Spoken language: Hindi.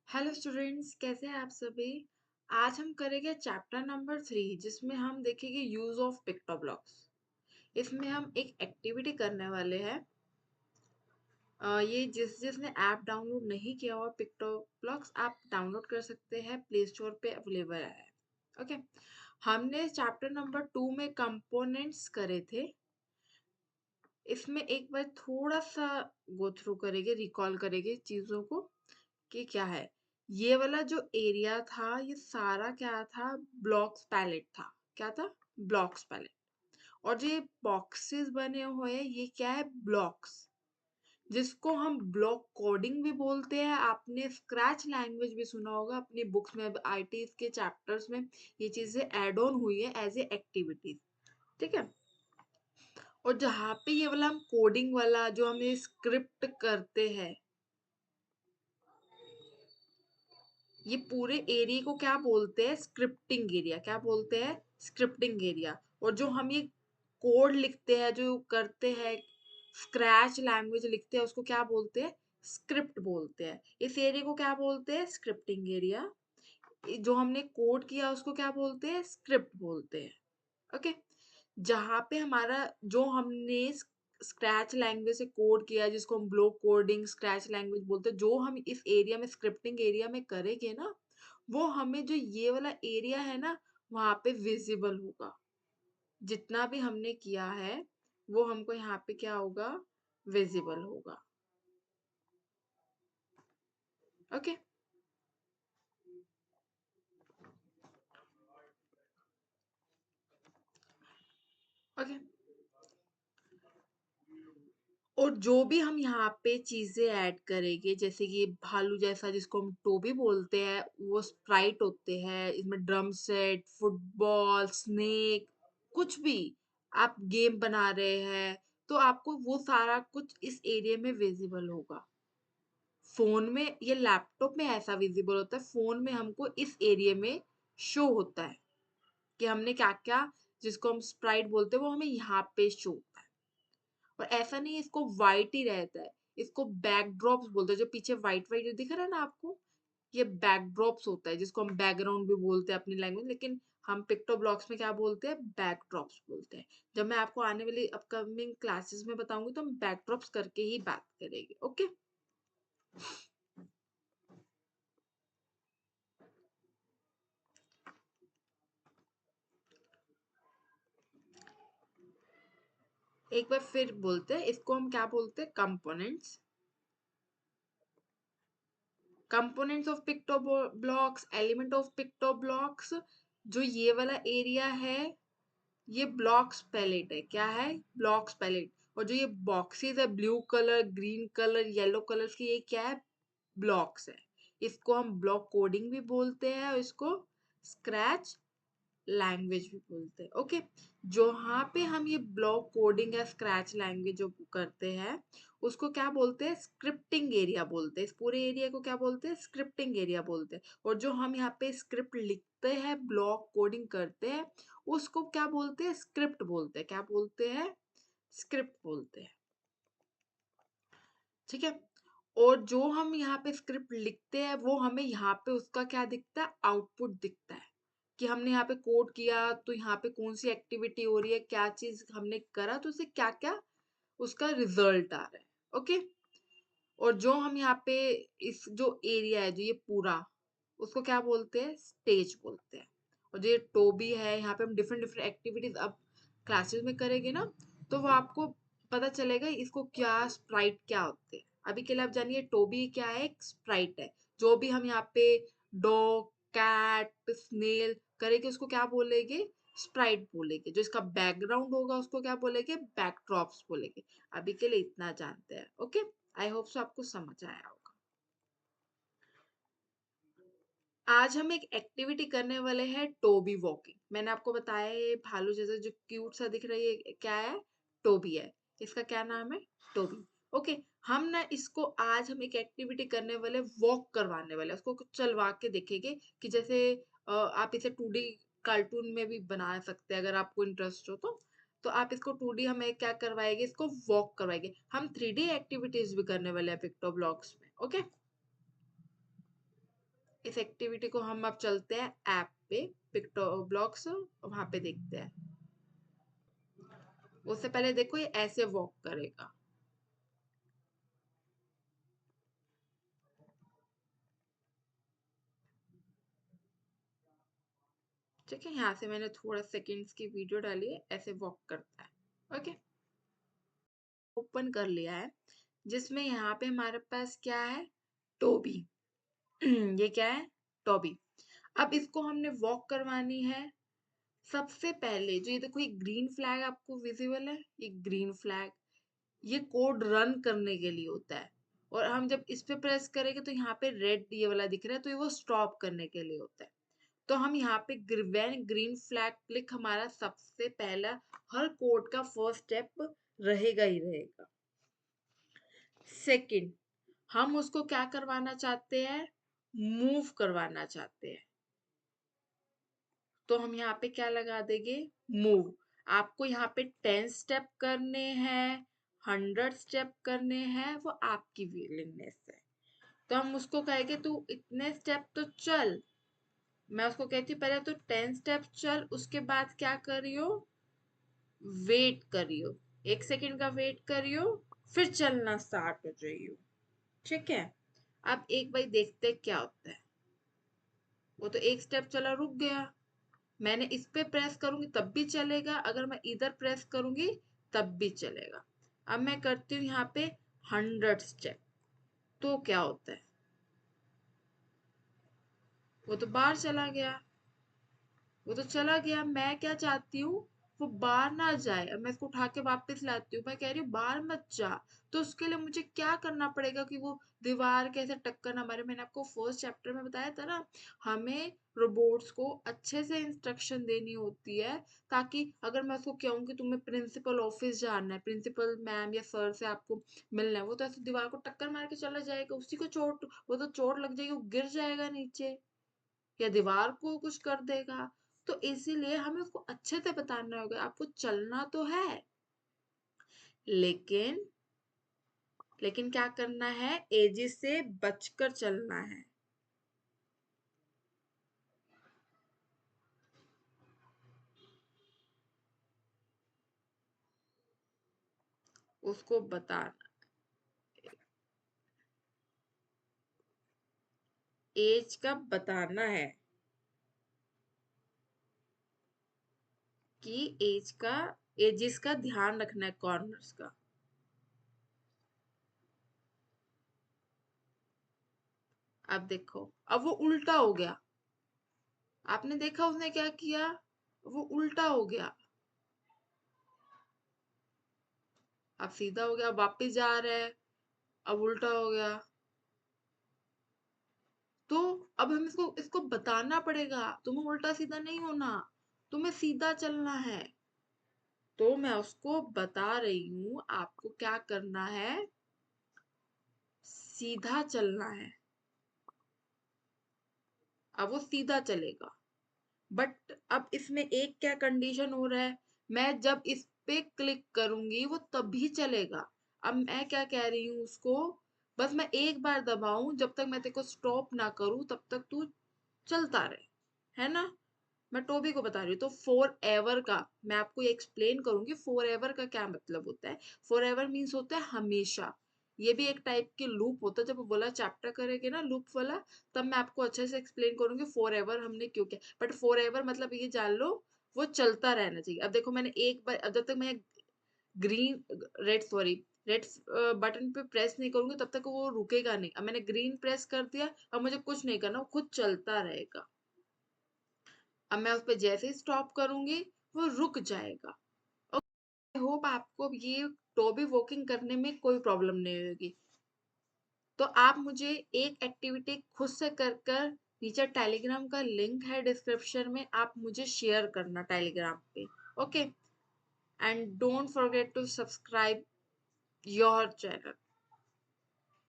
हेलो स्टूडेंट्स, कैसे हैं आप सभी। आज हम करेंगे चैप्टर नंबर 3 जिसमें हम देखेंगे यूज ऑफ पिक्टोब्लॉक्स। इसमें हम एक एक्टिविटी करने वाले हैं। ये जिसने ऐप डाउनलोड नहीं किया हुआ पिक्टोब्लॉक्स, आप डाउनलोड कर सकते हैं, प्ले स्टोर पे अवेलेबल है। ओके। हमने चैप्टर नंबर 2 में कंपोनेंट्स करे थे। इसमें एक बार थोड़ा सा गो थ्रू करेंगे, रिकॉल करेंगे चीजों को कि क्या है। ये वाला जो एरिया था, ये सारा क्या था? ब्लॉक्स पैलेट था। क्या था? Blocks palette. और जो ये बॉक्सेस बने हुए हैं, ये क्या है? ब्लॉक्स, जिसको हम ब्लॉक कोडिंग भी बोलते हैं। आपने स्क्रैच लैंग्वेज भी सुना होगा अपनी बुक्स में, आईटी के चैप्टर्स में ये चीजें एड ऑन हुई है एज ए एक्टिविटीज। ठीक है। और जहाँ पे ये वाला हम कोडिंग वाला जो हम ये स्क्रिप्ट करते हैं, ये पूरे एरिया को क्या बोलते हैं? Scripting area. क्या बोलते हैं? Scripting area. और जो हम ये कोड लिखते हैं, जो करते हैं, स्क्रैच लैंग्वेज लिखते हैं, उसको क्या बोलते हैं? स्क्रिप्ट बोलते हैं। इस एरिया को क्या बोलते हैं? Scripting area. जो हमने कोड किया उसको क्या बोलते हैं? स्क्रिप्ट बोलते हैं। ओके। जहाँ पे हमारा जो हमने स्क्रैच लैंग्वेज से कोड किया, जिसको हम ब्लॉक कोडिंग स्क्रैच लैंग्वेज बोलते हैं, जो हम इस एरिया में स्क्रिप्टिंग एरिया में करेंगे ना, वो हमें जो ये वाला एरिया है ना, वहां पे विजिबल होगा। जितना भी हमने किया है वो हमको यहाँ पे क्या होगा? विजिबल होगा। ओके। ओके। और जो भी हम यहाँ पे चीजें ऐड करेंगे, जैसे कि भालू जैसा जिसको हम टोबी बोलते हैं, वो स्प्राइट होते हैं। इसमें ड्रम सेट, फुटबॉल, स्नेक, कुछ भी आप गेम बना रहे हैं, तो आपको वो सारा कुछ इस एरिया में विजिबल होगा। फोन में, ये लैपटॉप में ऐसा विजिबल होता है, फोन में हमको इस एरिया में शो होता है कि हमने क्या क्या, जिसको हम स्प्राइट बोलते हैं, वो हमें यहाँ पे शो होता है। और ऐसा नहीं है इसको व्हाइट ही रहता है, इसको बैकड्रॉप्स बोलते हैं। जो पीछे व्हाइट व्हाइट दिख रहा है ना आपको, ये बैकड्रॉप्स होता है, जिसको हम बैकग्राउंड भी बोलते हैं अपनी लैंग्वेज, लेकिन हम पिक्टोब्लॉक्स में क्या बोलते हैं? बैकड्रॉप्स बोलते हैं। जब मैं आपको आने वाली अपकमिंग क्लासेस में बताऊंगी तो हम बैकड्रॉप्स करके ही बात करेंगे। ओके। एक बार फिर बोलते हैं, इसको हम क्या बोलते हैं? Components. Components of PictoBlox, element of PictoBlox. जो ये वाला एरिया है, ये ब्लॉक्स पैलेट है। क्या है? Blocks palette. और जो ये बॉक्सेस है, blue colour, green colour, yellow colour की, ये क्या है? ब्लॉक्स है। इसको हम ब्लॉक कोडिंग भी बोलते हैं, और इसको स्क्रैच लैंग्वेज भी बोलते हैं। ओके। जो यहाँ पे हम ये ब्लॉक कोडिंग या स्क्रैच लैंग्वेज जो करते हैं, उसको क्या बोलते हैं? स्क्रिप्टिंग एरिया बोलते हैं। इस पूरे एरिया को क्या बोलते हैं? स्क्रिप्टिंग एरिया बोलते हैं। और जो हम यहाँ पे स्क्रिप्ट लिखते हैं, ब्लॉक कोडिंग करते हैं, उसको क्या बोलते हैं? स्क्रिप्ट बोलते हैं। क्या बोलते हैं? स्क्रिप्ट बोलते हैं। ठीक है। और जो हम यहाँ पे स्क्रिप्ट लिखते हैं, वो हमें यहाँ पे उसका क्या दिखता है? आउटपुट दिखता है कि हमने यहाँ पे कोड किया तो यहाँ पे कौन सी एक्टिविटी हो रही है, क्या चीज हमने करा, तो उसे क्या क्या उसका रिजल्ट आ रहा है। ओके। और जो हम यहाँ पे इस जो एरिया है, जो ये पूरा, उसको क्या बोलते हैं? स्टेज बोलते हैं। और जो ये टोबी है, यहाँ पे हम डिफरेंट डिफरेंट एक्टिविटीज अब क्लासेस में करेंगे ना, तो वो आपको पता चलेगा इसको क्या स्प्राइट क्या होते हैं। अभी के लिए आप जानिए टोबी क्या है? एक स्प्राइट है। जो भी हम यहाँ पे डॉग, कैट, स्नेल करेंगे, उसको क्या बोलेंगे? स्प्राइट बोलेंगे। जो इसका बैकग्राउंड होगा उसको क्या बोलेंगे? बैकड्रॉप्स बोलेंगे। अभी के लिए इतना जानते हैं। ओके। आई होप सो आपको समझ आया होगा। आज हम एक एक्टिविटी करने वाले हैं, टोबी वॉकिंग। मैंने आपको बताया ये भालू जैसा जो क्यूट सा दिख रही है, क्या है? टोबी है। इसका क्या नाम है? टोबी। ओके। हम ना इसको आज हम एक एक्टिविटी करने वाले, वॉक करवाने वाले, उसको कुछ चलवा के देखेंगे कि जैसे आप इसे 2D कार्टून में भी बना सकते हैं अगर आपको इंटरेस्ट हो तो आप इसको 2D हमें क्या करवाएंगे? इसको वॉक करवाएंगे। हम 3D एक्टिविटीज भी करने वाले हैं पिक्टोब्लॉक्स में। ओके। इस एक्टिविटी को हम अब चलते हैं ऐप पे पिक्टोब्लॉक्स, वहां पे देखते हैं। उससे पहले देखो ये ऐसे वॉक करेगा। ठीक है, यहाँ से मैंने थोड़ा सेकंड्स की वीडियो डाली है, ऐसे वॉक करता है। ओके, ओपन कर लिया है, जिसमें यहाँ पे हमारे पास क्या है, टोबी। ये क्या है, टोबी। अब इसको हमने वॉक करवानी है। सबसे पहले जो ये देखो, ये ग्रीन फ्लैग आपको विजिबल है, ये ग्रीन फ्लैग, ये कोड रन करने के लिए होता है। और हम जब इस पे प्रेस करेंगे तो यहाँ पे रेड ये वाला दिख रहा है, तो ये वो स्टॉप करने के लिए होता है। तो हम यहाँ पे ग्रीन फ्लैग क्लिक, हमारा सबसे पहला हर कोड का फर्स्ट स्टेप रहेगा ही रहेगा। सेकंड, हम उसको क्या करवाना चाहते हैं, मूव करवाना चाहते हैं। तो हम यहाँ पे क्या लगा देंगे, मूव। आपको यहाँ पे 10 स्टेप करने हैं, 100 स्टेप करने हैं, वो आपकी विलिंगनेस है। तो हम उसको कहेंगे तू इतने स्टेप तो चल। मैं उसको कहती हूँ पहले तो 10 स्टेप चल, उसके बाद क्या करियो, वेट करियो, 1 सेकंड का वेट करियो, फिर चलना स्टार्ट हो जाइयो। ठीक है, अब एक बार देखते क्या होता है। वो तो 1 स्टेप चला, रुक गया। मैंने इस पे प्रेस करूंगी तब भी चलेगा, अगर मैं इधर प्रेस करूंगी तब भी चलेगा। अब मैं करती हूँ यहाँ पे 100 स्टेप, तो क्या होता है, वो तो बाहर चला गया। वो तो चला गया, मैं क्या चाहती हूँ, वो बाहर ना जाए। अब मैं इसको उठा के वापस लाती हूँ, मैं कह रही हूँ बाहर मत जा। तो उसके लिए मुझे क्या करना पड़ेगा कि वो दीवार कैसे टक्कर ना मारे। मैंने आपको फर्स्ट चैप्टर में बताया था ना, हमें रोबोट्स को अच्छे से इंस्ट्रक्शन देनी होती है, ताकि अगर मैं उसको कहूँ कि तुम्हें प्रिंसिपल ऑफिस जाना है, प्रिंसिपल मैम या सर से आपको मिलना है, वो तो ऐसे दीवार को टक्कर मार के चला जाएगा, उसी को चोट, वो तो चोट लग जाएगी, वो गिर जाएगा नीचे या दीवार को कुछ कर देगा। तो इसीलिए हमें उसको अच्छे से बताना होगा, आपको चलना तो है, लेकिन लेकिन क्या करना है, एजिस से बचकर चलना है। उसको बताना, एज का बताना है कि एजिस का ध्यान रखना है, कॉर्नर्स का। अब देखो, अब वो उल्टा हो गया। आपने देखा उसने क्या किया, वो उल्टा हो गया। अब सीधा हो गया, वापिस जा रहा है, अब उल्टा हो गया। तो अब हम इसको इसको बताना पड़ेगा, तुम्हें उल्टा सीधा नहीं होना, तुम्हें सीधा चलना है। तो मैं उसको बता रही हूं, आपको क्या करना है, सीधा चलना है। अब वो सीधा चलेगा, बट अब इसमें एक क्या कंडीशन हो रहा है, मैं जब इस पे क्लिक करूंगी वो तभी चलेगा। अब मैं क्या कह रही हूँ उसको, बस मैं एक बार दबाऊं, जब तक मैं तेरे को स्टॉप ना करूं तब तक तू चलता रहे, है ना। मैं टोबी को बता रही हूँ। तो फॉर एवर का मैं आपको ये एक्सप्लेन करूंगी, फॉर एवर का क्या मतलब होता है। फॉर एवर मीन्स होता है हमेशा। ये भी एक टाइप के लूप होता है, जब बोला चैप्टर करेंगे ना लूप वाला, तब मैं आपको अच्छे से एक्सप्लेन करूंगी फॉर एवर हमने क्यों किया। बट फॉर एवर मतलब ये जान लो, वो चलता रहना चाहिए। अब देखो मैंने एक बार, अब जब तक मैं green red sorry red button पे प्रेस नहीं करूंगी तब तक वो रुकेगा नहीं। अब मैंने ग्रीन प्रेस कर दिया, अब मुझे कुछ नहीं करना, वो खुद चलता रहेगा। अब मैं उस पर जैसे ही स्टॉप करूंगी वो रुक जाएगा। आई होप आपको ये टोबी वॉकिंग करने में कोई प्रॉब्लम नहीं होगी। तो आप मुझे एक एक्टिविटी खुद से कर कर, नीचे टेलीग्राम का लिंक है डिस्क्रिप्शन में, आप मुझे शेयर करना टेलीग्राम पे। Okay, and don't forget to subscribe your channel.